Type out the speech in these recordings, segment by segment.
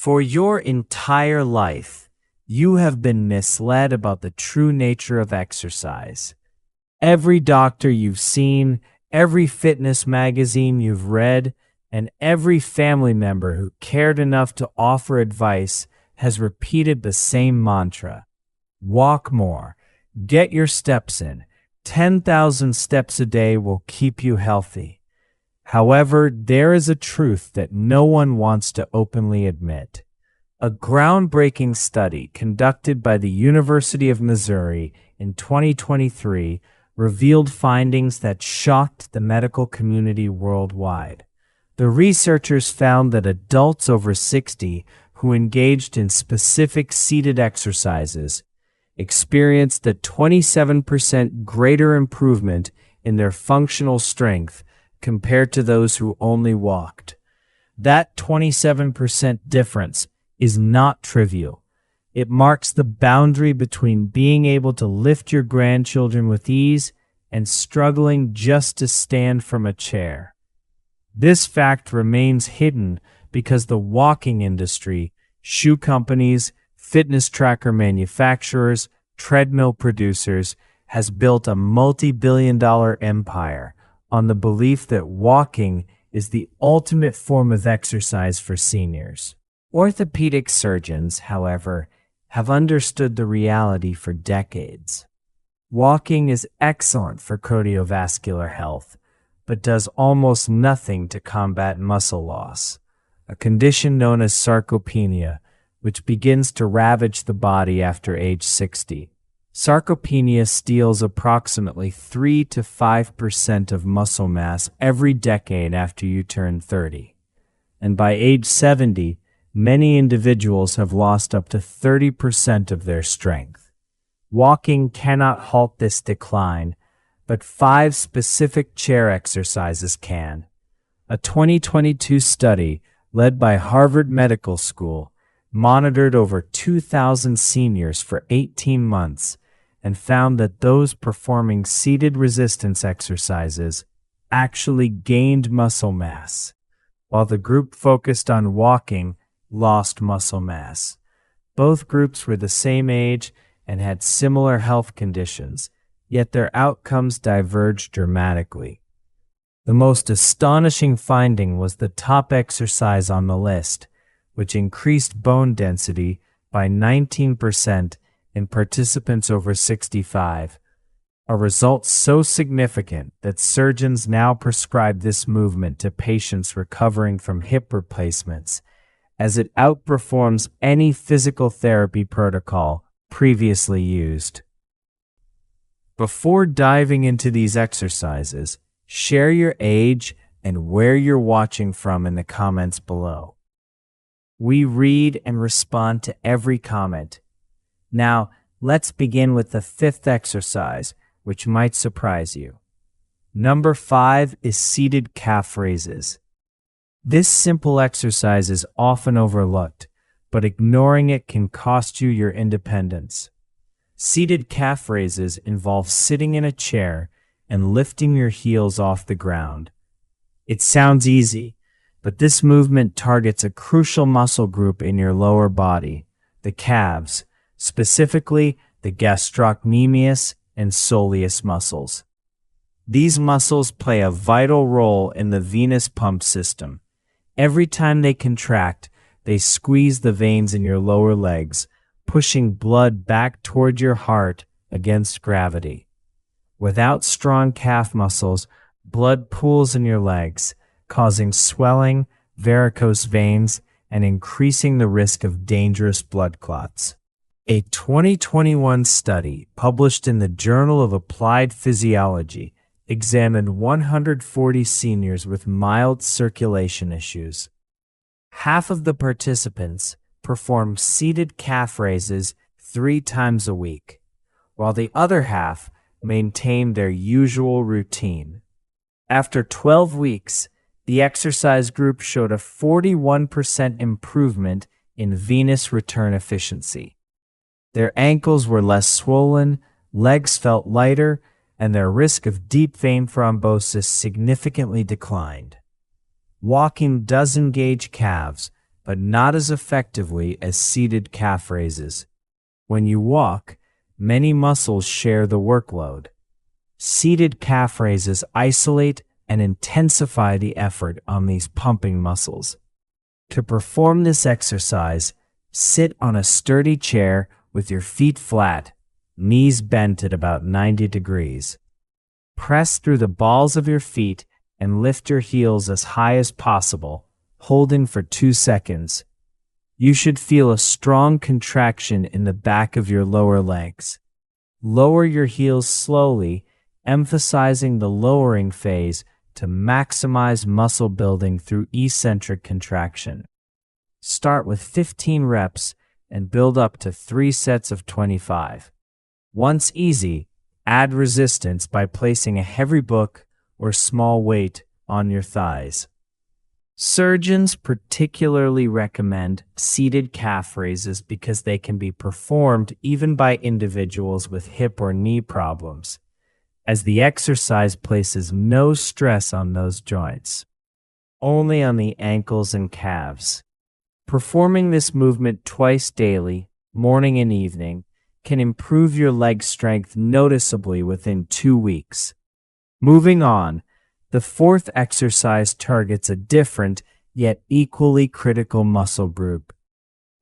For your entire life, you have been misled about the true nature of exercise. Every doctor you've seen, every fitness magazine you've read, and every family member who cared enough to offer advice has repeated the same mantra. Walk more. Get your steps in. 10,000 steps a day will keep you healthy. However, there is a truth that no one wants to openly admit. A groundbreaking study conducted by the University of Missouri in 2023 revealed findings that shocked the medical community worldwide. The researchers found that adults over 60 who engaged in specific seated exercises experienced a 27% greater improvement in their functional strength compared to those who only walked. That 27% difference is not trivial. It marks the boundary between being able to lift your grandchildren with ease and struggling just to stand from a chair. This fact remains hidden because the walking industry, shoe companies, fitness tracker manufacturers, treadmill producers, has built a multi-billion-dollar empire on the belief that walking is the ultimate form of exercise for seniors. Orthopedic surgeons, however, have understood the reality for decades. Walking is excellent for cardiovascular health, but does almost nothing to combat muscle loss, a condition known as sarcopenia, which begins to ravage the body after age 60. Sarcopenia steals approximately 3 to 5% of muscle mass every decade after you turn 30. And by age 70, many individuals have lost up to 30% of their strength. Walking cannot halt this decline, but 5 specific chair exercises can. A 2022 study led by Harvard Medical School monitored over 2,000 seniors for 18 months and found that those performing seated resistance exercises actually gained muscle mass, while the group focused on walking lost muscle mass. Both groups were the same age and had similar health conditions, yet their outcomes diverged dramatically. The most astonishing finding was the top exercise on the list, which increased bone density by 19% in participants over 65, a result so significant that surgeons now prescribe this movement to patients recovering from hip replacements, as it outperforms any physical therapy protocol previously used. Before diving into these exercises, share your age and where you're watching from in the comments below. We read and respond to every comment. Now, let's begin with the 5th exercise, which might surprise you. Number 5 is seated calf raises. This simple exercise is often overlooked, but ignoring it can cost you your independence. Seated calf raises involve sitting in a chair and lifting your heels off the ground. It sounds easy, but this movement targets a crucial muscle group in your lower body, the calves, specifically the gastrocnemius and soleus muscles. These muscles play a vital role in the venous pump system. Every time they contract, they squeeze the veins in your lower legs, pushing blood back toward your heart against gravity. Without strong calf muscles, blood pools in your legs, causing swelling, varicose veins, and increasing the risk of dangerous blood clots. A 2021 study published in the Journal of Applied Physiology examined 140 seniors with mild circulation issues. Half of the participants performed seated calf raises 3 times a week, while the other half maintained their usual routine. After 12 weeks, the exercise group showed a 41% improvement in venous return efficiency. Their ankles were less swollen, legs felt lighter, and their risk of deep vein thrombosis significantly declined. Walking does engage calves, but not as effectively as seated calf raises. When you walk, many muscles share the workload. Seated calf raises isolate and intensify the effort on these pumping muscles. To perform this exercise, sit on a sturdy chair with your feet flat, knees bent at about 90 degrees. Press through the balls of your feet and lift your heels as high as possible, holding for 2 seconds. You should feel a strong contraction in the back of your lower legs. Lower your heels slowly, emphasizing the lowering phase to maximize muscle building through eccentric contraction. Start with 15 reps and build up to 3 sets of 25. Once easy, add resistance by placing a heavy book or small weight on your thighs. Surgeons particularly recommend seated calf raises because they can be performed even by individuals with hip or knee problems, as the exercise places no stress on those joints, only on the ankles and calves. Performing this movement twice daily, morning and evening, can improve your leg strength noticeably within 2 weeks. Moving on, the fourth exercise targets a different yet equally critical muscle group.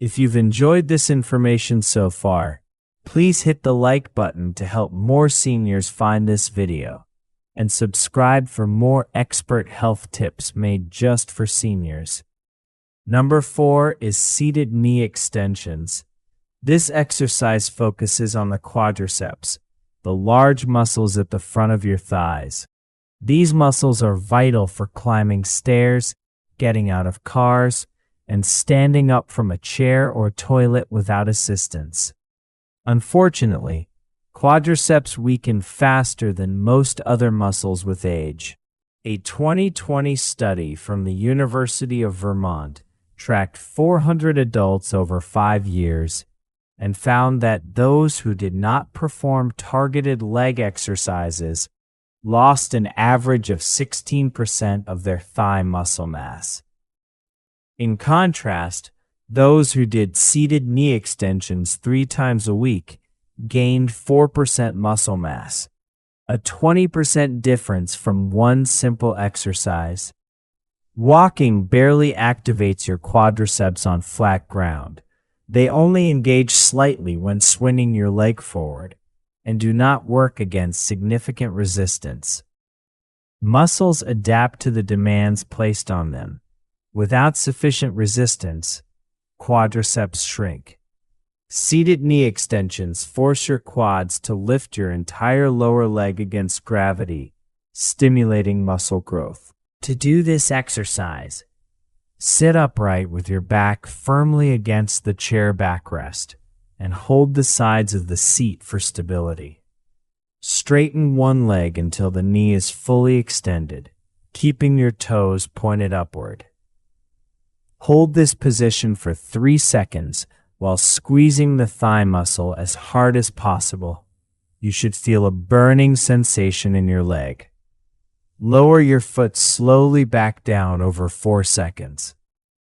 If you've enjoyed this information so far, please hit the like button to help more seniors find this video, and subscribe for more expert health tips made just for seniors. Number 4 is seated knee extensions. This exercise focuses on the quadriceps, the large muscles at the front of your thighs. These muscles are vital for climbing stairs, getting out of cars, and standing up from a chair or toilet without assistance. Unfortunately, quadriceps weaken faster than most other muscles with age. A 2020 study from the University of Vermont tracked 400 adults over 5 years and found that those who did not perform targeted leg exercises lost an average of 16% of their thigh muscle mass. In contrast, those who did seated knee extensions 3 times a week gained 4% muscle mass, a 20% difference from one simple exercise. Walking barely activates your quadriceps on flat ground. They only engage slightly when swinging your leg forward, and do not work against significant resistance. Muscles adapt to the demands placed on them. Without sufficient resistance, quadriceps shrink. Seated knee extensions force your quads to lift your entire lower leg against gravity, stimulating muscle growth. To do this exercise, sit upright with your back firmly against the chair backrest and hold the sides of the seat for stability. Straighten one leg until the knee is fully extended, keeping your toes pointed upward. Hold this position for 3 seconds while squeezing the thigh muscle as hard as possible. You should feel a burning sensation in your leg. Lower your foot slowly back down over 4 seconds.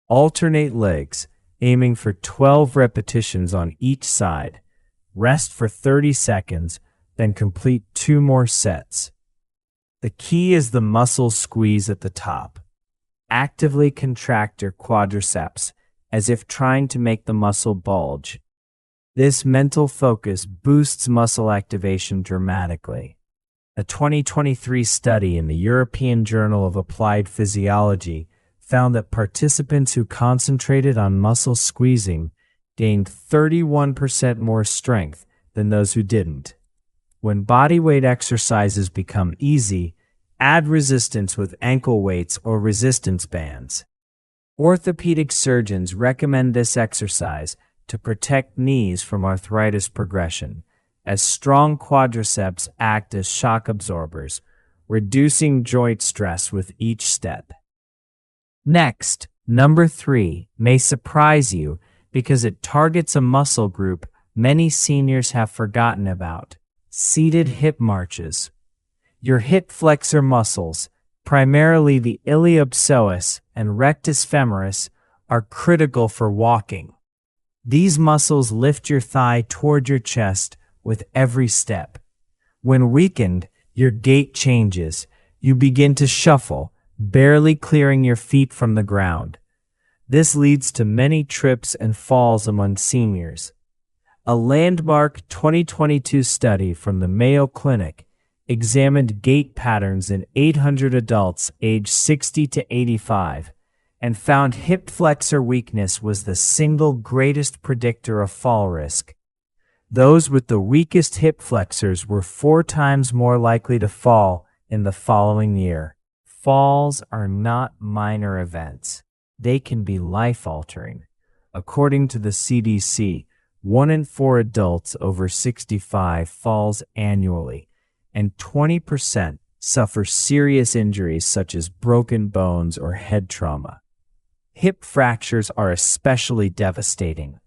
Alternate legs, aiming for 12 repetitions on each side. Rest for 30 seconds, then complete 2 more sets. The key is the muscle squeeze at the top. Actively contract your quadriceps as if trying to make the muscle bulge. This mental focus boosts muscle activation dramatically. A 2023 study in the European Journal of Applied Physiology found that participants who concentrated on muscle squeezing gained 31% more strength than those who didn't. When bodyweight exercises become easy, add resistance with ankle weights or resistance bands. Orthopedic surgeons recommend this exercise to protect knees from arthritis progression, as strong quadriceps act as shock absorbers, reducing joint stress with each step. Next, number 3 may surprise you because it targets a muscle group many seniors have forgotten about: seated hip marches. Your hip flexor muscles, primarily the iliopsoas and rectus femoris, are critical for walking. These muscles lift your thigh toward your chest with every step. When weakened, your gait changes. You begin to shuffle, barely clearing your feet from the ground. This leads to many trips and falls among seniors. A landmark 2022 study from the Mayo Clinic examined gait patterns in 800 adults aged 60 to 85 and found hip flexor weakness was the single greatest predictor of fall risk. Those with the weakest hip flexors were 4 times more likely to fall in the following year. Falls are not minor events. They can be life-altering. According to the CDC, 1 in 4 adults over 65 falls annually, and 20% suffer serious injuries such as broken bones or head trauma. Hip fractures are especially devastating,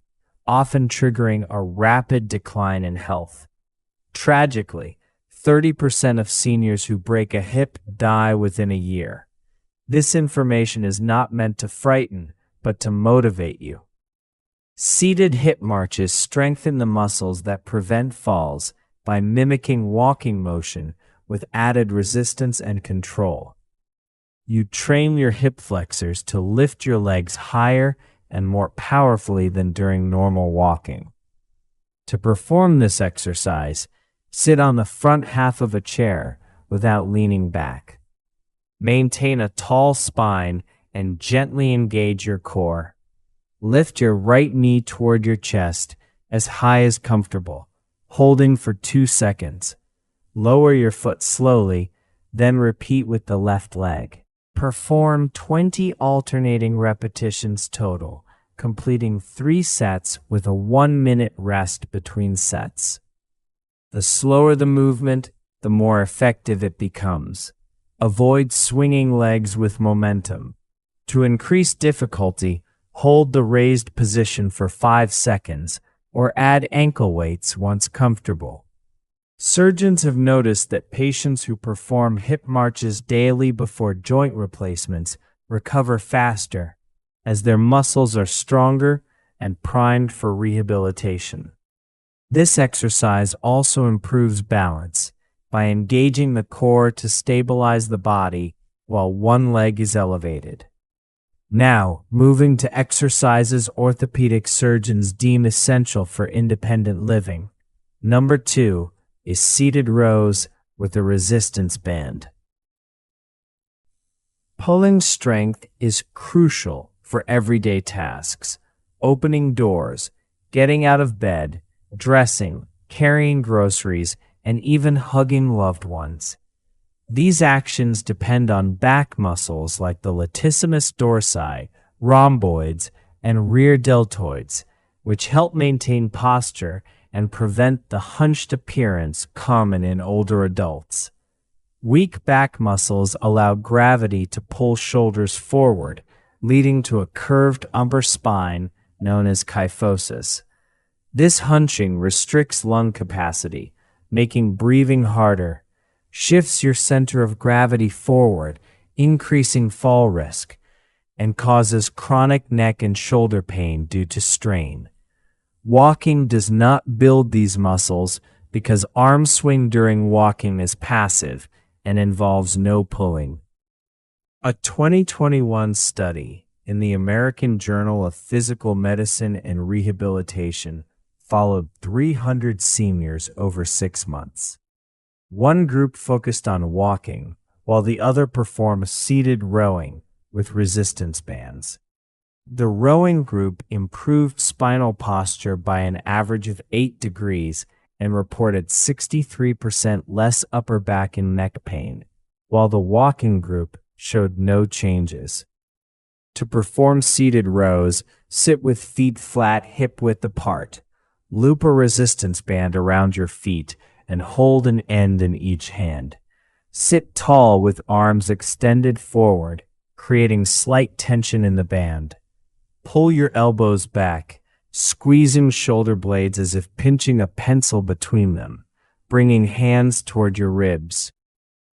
often triggering a rapid decline in health. Tragically, 30% of seniors who break a hip die within a year. This information is not meant to frighten, but to motivate you. Seated hip marches strengthen the muscles that prevent falls by mimicking walking motion with added resistance and control. You train your hip flexors to lift your legs higher and more powerfully than during normal walking. To perform this exercise, sit on the front half of a chair without leaning back. Maintain a tall spine and gently engage your core. Lift your right knee toward your chest as high as comfortable, holding for 2 seconds. Lower your foot slowly, then repeat with the left leg. Perform 20 alternating repetitions total, completing 3 sets with a 1-minute rest between sets. The slower the movement, the more effective it becomes. Avoid swinging legs with momentum. To increase difficulty, hold the raised position for 5 seconds or add ankle weights once comfortable. Surgeons have noticed that patients who perform hip marches daily before joint replacements recover faster, as their muscles are stronger and primed for rehabilitation. This exercise also improves balance by engaging the core to stabilize the body while one leg is elevated. Now, moving to exercises orthopedic surgeons deem essential for independent living. Number 2 is seated rows with a resistance band. Pulling strength is crucial for everyday tasks: opening doors, getting out of bed, dressing, carrying groceries, and even hugging loved ones. These actions depend on back muscles like the latissimus dorsi, rhomboids, and rear deltoids, which help maintain posture and prevent the hunched appearance common in older adults. Weak back muscles allow gravity to pull shoulders forward, leading to a curved upper spine known as kyphosis. This hunching restricts lung capacity, making breathing harder, shifts your center of gravity forward, increasing fall risk, and causes chronic neck and shoulder pain due to strain. Walking does not build these muscles because arm swing during walking is passive and involves no pulling. A 2021 study in the American Journal of Physical Medicine and Rehabilitation followed 300 seniors over 6 months. One group focused on walking, while the other performed seated rowing with resistance bands. The rowing group improved spinal posture by an average of 8 degrees and reported 63% less upper back and neck pain, while the walking group showed no changes. To perform seated rows, sit with feet flat, hip-width apart. Loop a resistance band around your feet and hold an end in each hand. Sit tall with arms extended forward, creating slight tension in the band. Pull your elbows back, squeezing shoulder blades as if pinching a pencil between them, bringing hands toward your ribs.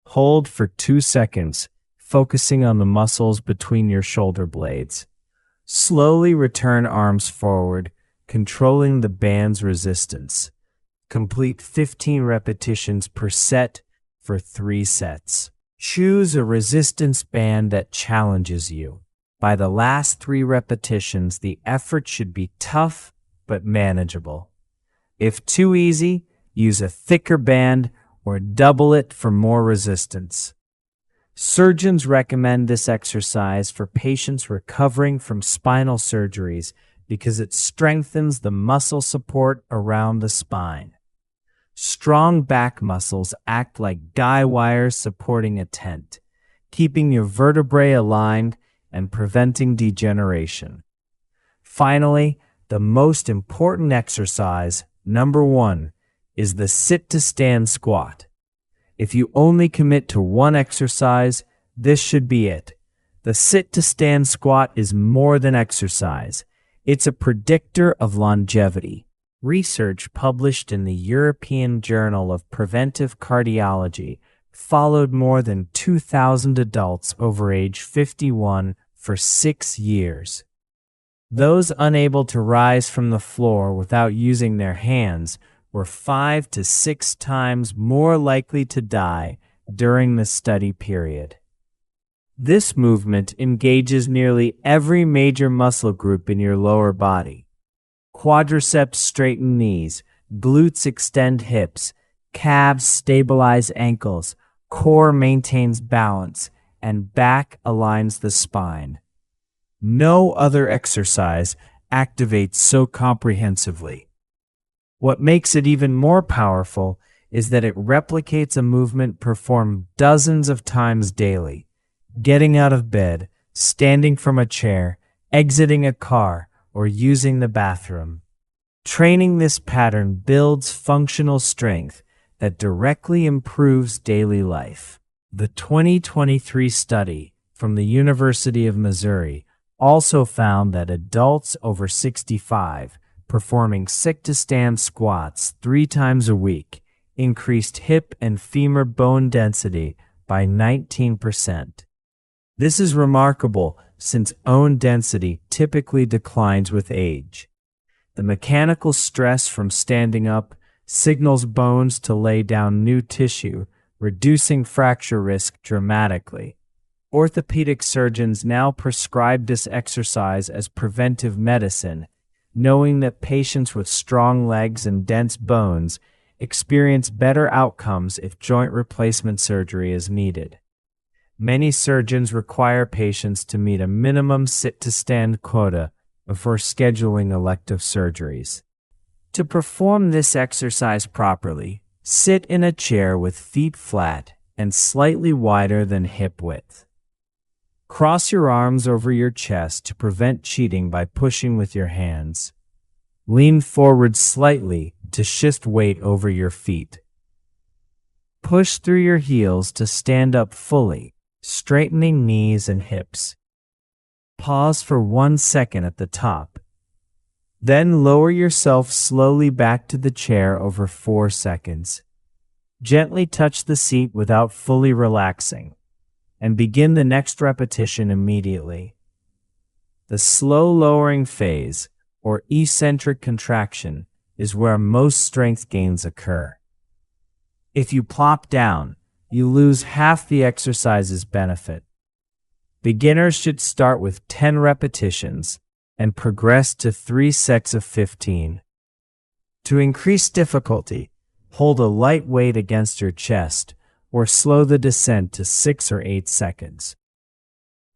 Hold for 2 seconds, focusing on the muscles between your shoulder blades. Slowly return arms forward, controlling the band's resistance. Complete 15 repetitions per set for 3 sets. Choose a resistance band that challenges you. By the last 3 repetitions, the effort should be tough but manageable. If too easy, use a thicker band or double it for more resistance. Surgeons recommend this exercise for patients recovering from spinal surgeries because it strengthens the muscle support around the spine. Strong back muscles act like guy wires supporting a tent, keeping your vertebrae aligned and preventing degeneration. Finally, the most important exercise, number 1, is the sit-to-stand squat. If you only commit to one exercise, this should be it. The sit-to-stand squat is more than exercise. It's a predictor of longevity. Research published in the European Journal of Preventive Cardiology followed more than 2,000 adults over age 51 for 6 years. Those unable to rise from the floor without using their hands were 5 to 6 times more likely to die during the study period. This movement engages nearly every major muscle group in your lower body. Quadriceps straighten knees, glutes extend hips, calves stabilize ankles, core maintains balance, and back aligns the spine. No other exercise activates so comprehensively. What makes it even more powerful is that it replicates a movement performed dozens of times daily. Getting out of bed, standing from a chair, exiting a car, or using the bathroom. Training this pattern builds functional strength that directly improves daily life. The 2023 study from the University of Missouri also found that adults over 65 performing sit-to-stand squats 3 times a week increased hip and femur bone density by 19%. This is remarkable since bone density typically declines with age. The mechanical stress from standing up signals bones to lay down new tissue, reducing fracture risk dramatically. Orthopedic surgeons now prescribe this exercise as preventive medicine, knowing that patients with strong legs and dense bones experience better outcomes if joint replacement surgery is needed. Many surgeons require patients to meet a minimum sit-to-stand quota before scheduling elective surgeries. To perform this exercise properly, sit in a chair with feet flat and slightly wider than hip width. Cross your arms over your chest to prevent cheating by pushing with your hands. Lean forward slightly to shift weight over your feet. Push through your heels to stand up fully, straightening knees and hips. Pause for 1 second at the top. Then lower yourself slowly back to the chair over 4 seconds. Gently touch the seat without fully relaxing, and begin the next repetition immediately. The slow lowering phase, or eccentric contraction, is where most strength gains occur. If you plop down, you lose half the exercise's benefit. Beginners should start with 10 repetitions and progress to 3 sets of 15. To increase difficulty, hold a light weight against your chest or slow the descent to 6 or 8 seconds.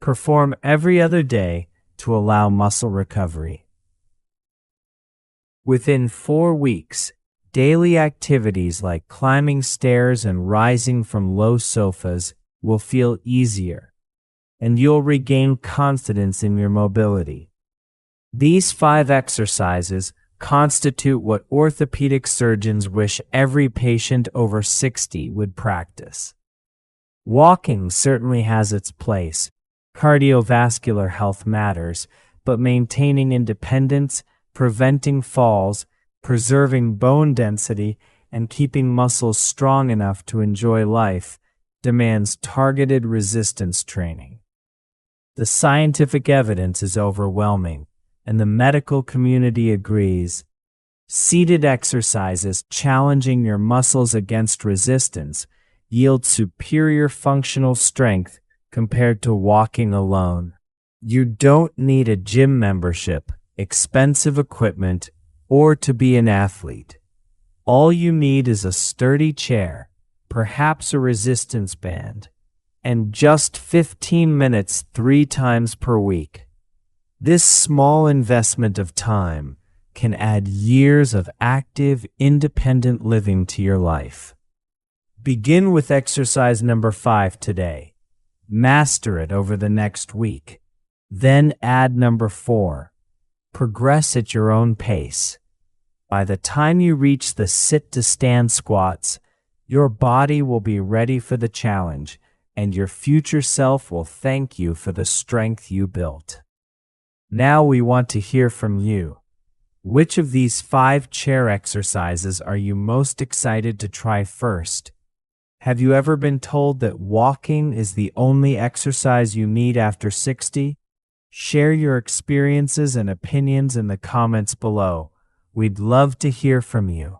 Perform every other day to allow muscle recovery. Within 4 weeks, daily activities like climbing stairs and rising from low sofas will feel easier, and you'll regain confidence in your mobility. These 5 exercises constitute what orthopedic surgeons wish every patient over 60 would practice. Walking certainly has its place. Cardiovascular health matters, but maintaining independence, preventing falls, preserving bone density, and keeping muscles strong enough to enjoy life demands targeted resistance training. The scientific evidence is overwhelming, and the medical community agrees. Seated exercises challenging your muscles against resistance yield superior functional strength compared to walking alone. You don't need a gym membership, expensive equipment, or to be an athlete. All you need is a sturdy chair, perhaps a resistance band, and just 15 minutes 3 times per week. This small investment of time can add years of active, independent living to your life. Begin with exercise number 5 today. Master it over the next week. Then add number 4. Progress at your own pace. By the time you reach the sit-to-stand squats, your body will be ready for the challenge, and your future self will thank you for the strength you built. Now we want to hear from you. Which of these 5 chair exercises are you most excited to try first? Have you ever been told that walking is the only exercise you need after 60? Share your experiences and opinions in the comments below. We'd love to hear from you.